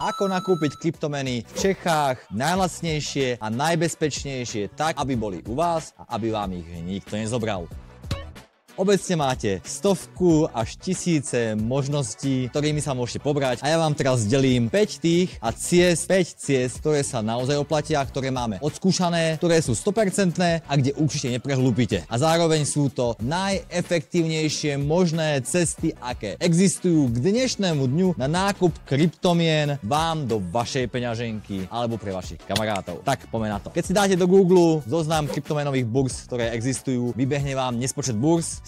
Ako nakúpiť kryptomeny v Čechách najlacnejšie a najbezpečnejšie tak, aby boli u vás a aby vám ich nikto nezobral. Obecne máte stovku až tisíce možností, ktorými sa môžete pobrať a ja vám teraz delím 5 ciest, ktoré sa naozaj oplatia, ktoré máme odskúšané, ktoré sú 100% a kde určite neprehlúpite. A zároveň sú to najefektívnejšie možné cesty, aké existujú k dnešnému dňu na nákup kryptomien vám do vašej peňaženky alebo pre vašich kamarátov. Tak poďme na to. Keď si dáte do Google zoznam kryptomenových burz, ktoré existujú, vybehne vám nespočet burz.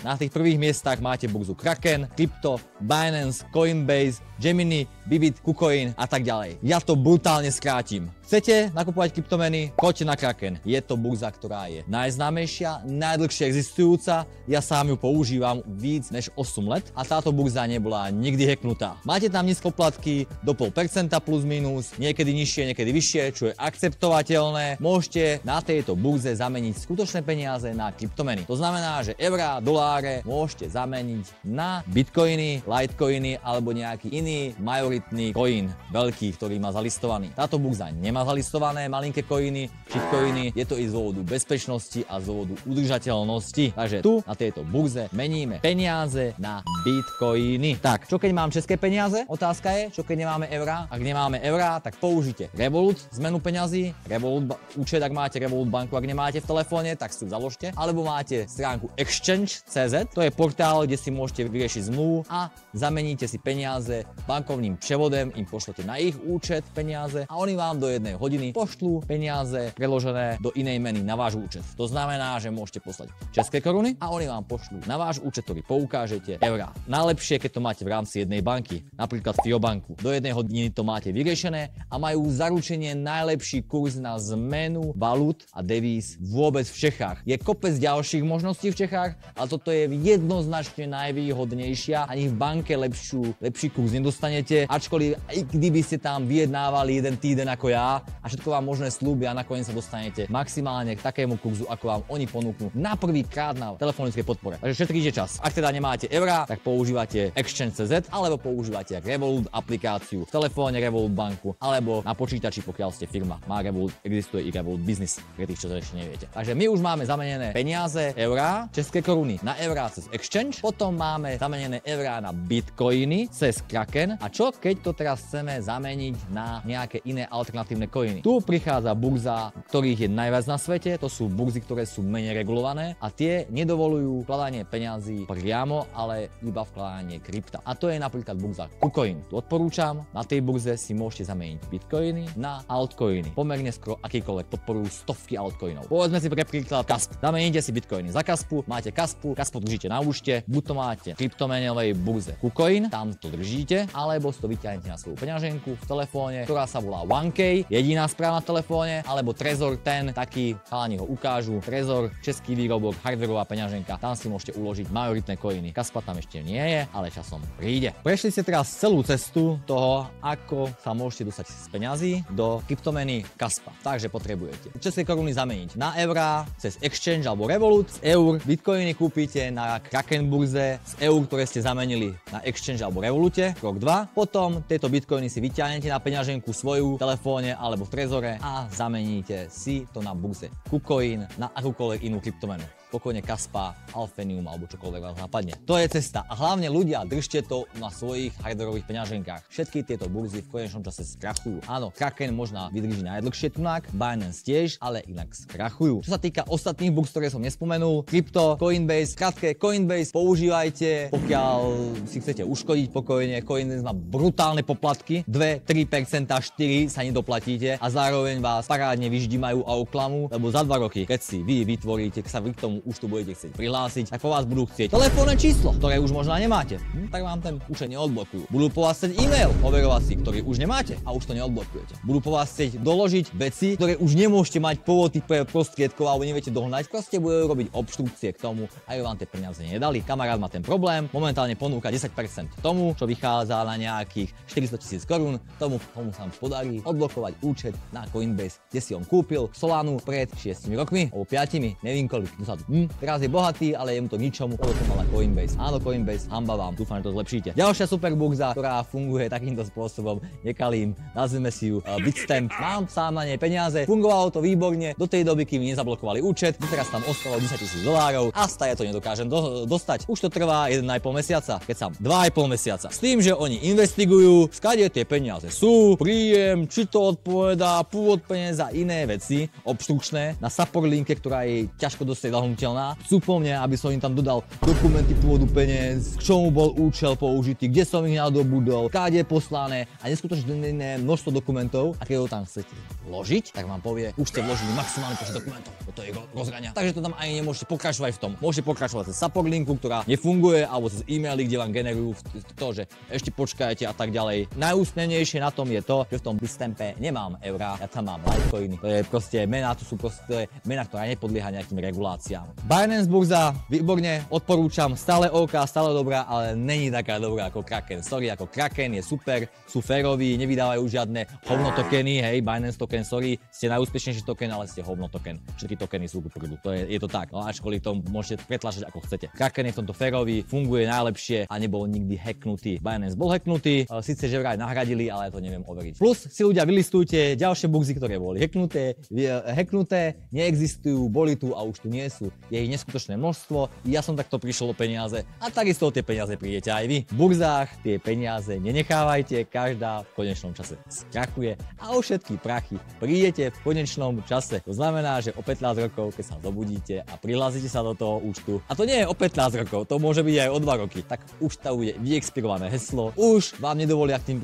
Na tých prvých miestach máte burzu Kraken, Crypto, Binance, Coinbase, Gemini, Bybit, KuCoin a tak ďalej. Ja to brutálne skrátim. Chcete nakupovať kryptomeny? Choďte na Kraken. Je to burza, ktorá je najznámejšia, najdlhšie existujúca. Ja sám ju používam víc než 8 let a táto burza nebola nikdy hacknutá. Máte tam nízke poplatky do 0,5% plus minus, niekedy nižšie, niekedy vyššie, čo je akceptovateľné. Môžete na tejto burze zameniť skutočné peniaze na kryptomeny. To znamená, že eurá, doláre môžete zameniť na bitcoiny, litecoiny alebo nejaký iný majoritný coin, veľký, ktorý má zalistovaný. Táto burza nemá zalistované malinké coiny, shitcoiny, je to i z dôvodu bezpečnosti a z dôvodu udržateľnosti. Takže tu na tejto burze meníme peniaze na bitcoiny. Tak, čo keď mám české peniaze? Otázka je, čo keď nemáme eurá? Ak nemáme eurá, tak použite Revolut, zmenu peňazí, Revolut účet, ak máte Revolut banku, ak nemáte v telefóne, tak si ju založte, alebo máte stránku Exchange.cz, to je portál, kde si môžete vyriešiť zmluvu a zameníte si peniaze bankovným prevodom, im pošlete na ich účet peniaze a oni vám do 1 hodiny pošlú peniaze preložené do inej meny na váš účet. To znamená, že môžete poslať české koruny a oni vám pošlú na váš účet, ktorý poukážete, eurá. Najlepšie, keď to máte v rámci jednej banky, napríklad Fiobanku. Do 1 hodiny to máte vyriešené a majú zaručenie najlepší kurz na zmenu valút a devíz vôbec v Čechách. Je kopec ďalších možností v Čechách, ale toto je jednoznačne najvýhodnejšia. Ani v banke lepší kurz nedostanete, ačkoliv aj kdyby ste tam vyjednávali jeden týden ako ja a všetko vám možné slúbia, nakoniec sa dostanete maximálne k takému kurzu, ako vám oni ponúknú na prvýkrát na telefonickej podpore. Takže šetríte čas. Ak teda nemáte eurá, tak používate Exchange.cz alebo používate Revolut aplikáciu v telefóne Revolut banku alebo na počítači, pokiaľ ste firma. Má Revolut, existuje i Revolut Business, pre tých, čo to ešte neviete. Takže my už máme zamenené peniaze, eurá, české koruny na eurá cez Exchange, potom máme zamenené eurá na bitcoiny cez Kraken. A čo keď to teraz chceme zameniť na nejaké iné alternatívne coiny? Tu prichádza burza, ktorých je najviac na svete, to sú burzy, ktoré sú menej regulované a tie nedovolujú vkladanie peňazí priamo, ale iba vkladanie krypta. A to je napríklad burza KuCoin. Tu odporúčam, na tej burze si môžete zameniť bitcoiny na altcoiny. Pomerne skoro akýkoľvek podporujú stovky altcoinov. Povedzme si pre príklad Kasp. Zameníte si bitcoiny za Kaspu, máte Kaspu držíte na účte, buď to máte v kryptomenovej burze KuCoin, tam to držíte, alebo si to vyťahnete na svoju peňaženku v telefóne, ktorá sa volá OneK, jediná správa v telefóne, alebo Trezor ten, taký chalani ho ukážu. Trezor, český výrobok, hardwareová peňaženka, tam si môžete uložiť majoritné coiny. Kaspa tam ešte nie je, ale časom príde. Prešli ste teraz celú cestu toho, ako sa môžete dostať z peňazí do kryptomeny Kaspa. Takže potrebujete české koruny zameniť na eurá cez Exchange alebo Revolut, z eur bitcoiny kúpite na Kraken burze, z eur, ktoré ste zamenili na Exchange alebo Revolute, krok 2. Potom tieto bitcoiny si vyťahnete na peňaženku svoju v telefóne alebo v Trezore a zameníte si to na burze KuCoin na akúkoľvek inú kryptomenu. Pokojne Kaspa, Alfenium alebo čokoľvek vás napadne. To je cesta a hlavne ľudia, držte to na svojich hardwareových peňaženkách. Všetky tieto burzy v konečnom čase skrachujú. Áno, Kraken možno vydrží najdlhšie tunák, Binance tiež, ale inak skrachujú. Čo sa týka ostatných burz, ktoré som nespomenul, Crypto, Coinbase, krátke Coinbase používajte, pokiaľ si chcete uškodiť pokojne. Coinbase má brutálne poplatky, 2-3%, 4 sa nedoplatíte a zároveň vás parádne vyždímajú a oklamú, lebo za 2 roky, keď si vy vytvoríte, keď sa vy k tomu už tu budete chcieť prihlásiť, tak po vás budú chcieť telefónne číslo, ktoré už možno nemáte. Tak vám ten účet neodblokujú. Budú po vás chcieť e-mail overovací, ktorý už nemáte a už to neodblokujete. Budú po vás chcieť doložiť veci, ktoré už nemôžete mať pôvody pre prostriedkov alebo neviete dohnať. Proste budú robiť obštrukcie k tomu, aby vám tie peniaze nedali. Kamarát má ten problém, momentálne ponúka 10% tomu, čo vychádza na nejakých 400 000 korún. Tomu sa podarí odblokovať účet na Coinbase, kde si on kúpil Solanu pred 6 rokmi alebo 5, neviem koľko, kto sa tu teraz je bohatý, ale je mu to ničomu, lebo to mal Coinbase. Áno, Coinbase, hanba vám, dúfam, že to zlepšíte. Ďalšia super burza, ktorá funguje takýmto spôsobom, nekalým, nazvime si ju Bitstamp. Mám sám na nej peniaze, fungovalo to výborne do tej doby, kým mi nezablokovali účet, teraz tam ostalo $10,000 a stále to nedokážem dostať. Už to trvá 1,5 mesiaca, keď sa 2,5 mesiaca. S tým, že oni investigujú, skade tie peniaze sú, príjem, či to odpovedá, pôvod peniaze a iné veci, obštrukčné, na support linke, ktorá je ťažko dosiahnuteľná. Chcú po mne, aby som im tam dodal dokumenty pôvodu peniaz, k čomu bol účel použitý, kde som ich nadobudol, káde je poslané a neskutočné množstvo dokumentov. A keď ho tam chcete vložiť, tak vám povie, už ste vložili maximálny počet dokumentov. To je rozhrania. Takže to tam ani nemôžete pokračovať v tom. Môžete pokračovať cez support linku, ktorá nefunguje, alebo cez e-maily, kde vám generujú to, že ešte počkajte a tak ďalej. Najúsmevnejšie na tom je to, že v tom Bitstampe nemám eurá, ja tam mám Litecoiny. To je proste mená, to sú proste mená, ktorá nepodlieha nejakým reguláciám. Binance burza, výborne, odporúčam, stále OK, stále dobrá, ale není taká dobrá ako Kraken. Sorry, ako Kraken je super, sú féroví, nevydávajú žiadne hovno tokeny, hej, Binance token, sorry, ste najúspešnejší token, ale ste hovno token. Všetky tokeny sú ku prdu, je to tak, no ačkoliv to môžete pretlačať ako chcete. Kraken je v tomto férový, funguje najlepšie a nebol nikdy hacknutý. Binance bol hacknutý, síce že vraj nahradili, ale to neviem overiť. Plus si ľudia vylistujte ďalšie burzy, ktoré boli hacknuté, neexistujú, boli tu a už tu nie sú. Je ich neskutočné množstvo, ja som takto prišiel o peniaze a takisto o tie peniaze prídete aj vy. V burzách tie peniaze nenechávajte, každá v konečnom čase skrachuje a o všetky prachy prídete v konečnom čase. To znamená, že o 15 rokov, keď sa zobudíte a prihlásite sa do toho účtu, a to nie je o 15 rokov, to môže byť aj o 2 roky, tak už to bude vyexpirované heslo, už vám nedovolia k tým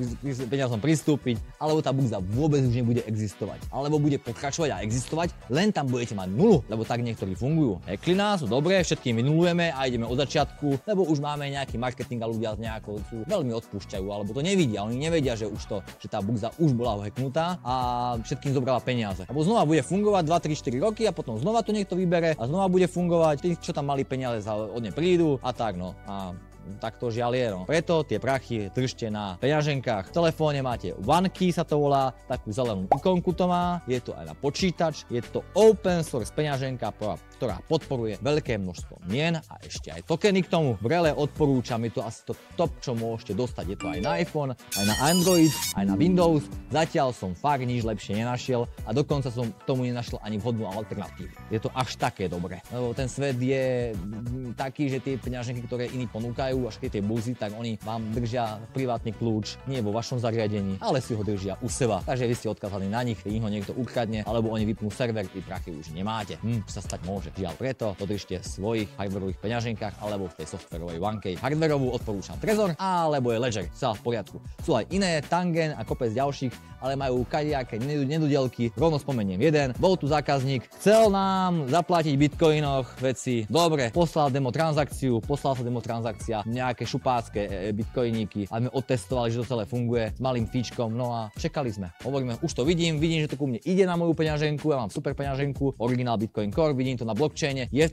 peniazom pristúpiť, alebo tá burza vôbec už nebude existovať, alebo bude pokračovať a existovať, len tam budete mať nulu, lebo tak niektorí fungujú. Hackli nás, dobre, všetkým vynulujeme a ideme od začiatku, lebo už máme nejaký marketing a ľudia nejako veľmi odpúšťajú, alebo to nevidia, oni nevedia, že tá burza už bola hacknutá a všetkým zobrala peniaze. Alebo znova bude fungovať 2, 3, 4 roky a potom znova to niekto vybere a znova bude fungovať. Tí, čo tam mali peniaze, od nej prídu a tak no. A tak to žiaľ je, no. Preto tie prachy držte na peňaženkách. V telefóne máte OneKey, sa to volá, takú zelenú ikonku to má, je to aj na počítač, je to open source peňaženka, ktorá podporuje veľké množstvo mien a ešte aj tokeny k tomu. Vrele odporúčam, je to asi to top, čo môžete dostať. Je to aj na iPhone, aj na Android, aj na Windows. Zatiaľ som fakt nič lepšie nenašiel a dokonca som k tomu nenašiel ani vhodnú alternatívu. Je to až také dobré, lebo ten svet je taký, že tie peňaženky, ktoré iní ponúkajú, až keď tie burzy, tak oni vám držia privátny kľúč, nie vo vašom zariadení, ale si ho držia u seba. Takže vy ste odkazaní na nich, keď ho niekto ukradne, alebo oni vypnú server, tí prachy už nemáte. Sa stať môže. Žiaľ, preto to držte v svojich hardwareových peňaženkách alebo v tej softwarovej OneKey. Hardwareovú odporúčam Trezor alebo je Ledger, celá v poriadku. Sú aj iné, Tangen a kopec ďalších, ale majú kadejaké nedodielky. Rovno spomeniem jeden. Bol tu zákazník, chcel nám zaplatiť v bitcoinoch veci. Dobre, poslal sa demo transakcia, nejaké šupácké bitcoiníky a sme otestovali, že to celé funguje s malým fíčkom. No a čakali sme. Hovoríme, už to vidím, že to ku mne ide na moju peňaženku, ja mám super peňaženku, originál Bitcoin Core, vidím to na blockchaine, je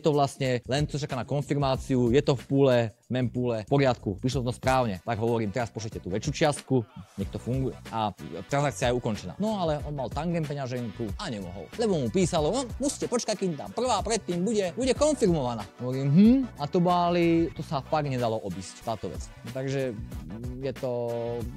to vlastne len to čaká na konfirmáciu, je to v púle, mempúle, v poriadku, prišlo to správne. Tak hovorím, teraz pošlite tú väčšiu čiastku, nech to funguje. A transakcia je ukončená. No ale on mal Tangen peňaženku a nemohol. Lebo mu písalo, no musíte počkať, kým tam prvá predtým bude konfirmovaná. Hovorím, a to sa fakt nedalo obísť, táto vec. Takže je to,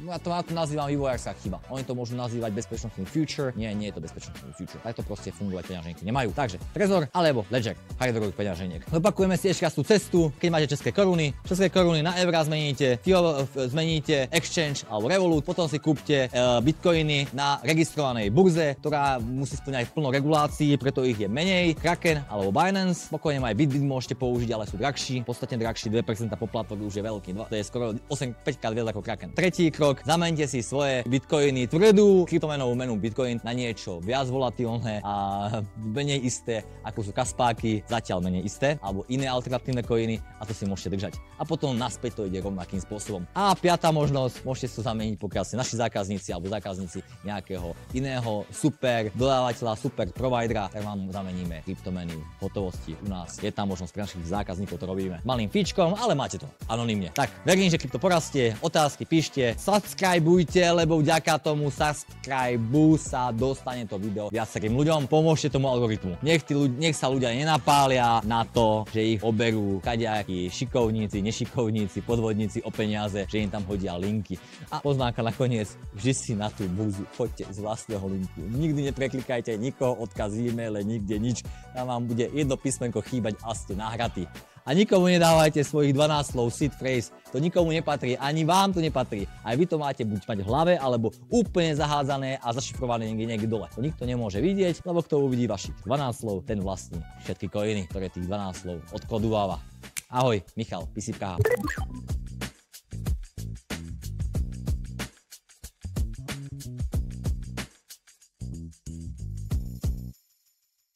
ja to nazývam vývojárska chyba. Oni to môžu nazývať bezpečnostný future, nie je to bezpečnostný future. Tak to proste fungovať peňaženky nemajú. Takže Trezor alebo Ledger, hardwareových peňaženiek. Opakujeme si ešte raz tú cestu, keď máte české koruny na eurá zmeníte Exchange alebo Revolut, potom si kúpte bitcoiny na registrovanej burze, ktorá musí spĺňať plno regulácií, preto ich je menej. Kraken alebo Binance, spokojne aj Bitbit môžete použiť, ale sú drahší, podstatne drahší, 2% poplatok už je veľký, to je skoro 5 krát viac ako Kraken. Tretí krok, zameňte si svoje bitcoiny, tvrdú kryptomenovú menu Bitcoin na niečo viac volatilné a menej isté, ako sú kaspáky, zatiaľ menej isté, alebo iné alternatívne coiny a to si môžete držať. a potom naspäť to ide rovnakým spôsobom. A piatá možnosť, môžete to zameniť, pokiaľ ste naši zákazníci alebo zákazníci nejakého iného super dodávateľa, super providera, tak vám zameníme kryptomeny v hotovosti u nás. Je tam možnosť pre našich zákazníkov, to robíme malým fíčkom, ale máte to anonymne. Tak, verím, že krypto porastie, otázky píšte, subscribeujte, lebo vďaka tomu subscribu sa dostane to video viacerým ľuďom, pomôžte tomu algoritmu. Nech sa ľudia nenapália na to, že ich oberú kadejakí šikovníci, nešikovníci, podvodníci o peniaze, že im tam hodia linky. A poznámka nakoniec, vždy si na tú burzu choďte z vlastného linku. Nikdy nepreklikajte nikoho, odkaz e-maile, nikde nič. Tam vám bude jedno písmenko chýbať a ste nahratí. A nikomu nedávajte svojich 12 slov seed phrase, to nikomu nepatrí, ani vám to nepatrí. Aj vy to máte buď mať v hlave, alebo úplne zahádzané a zašifrované niekde dole. To nikto nemôže vidieť, lebo kto uvidí vašich 12 slov, ten vlastní všetky coiny, ktoré tých 12 slov odkodováva. Ahoj, Michal, PCPKH.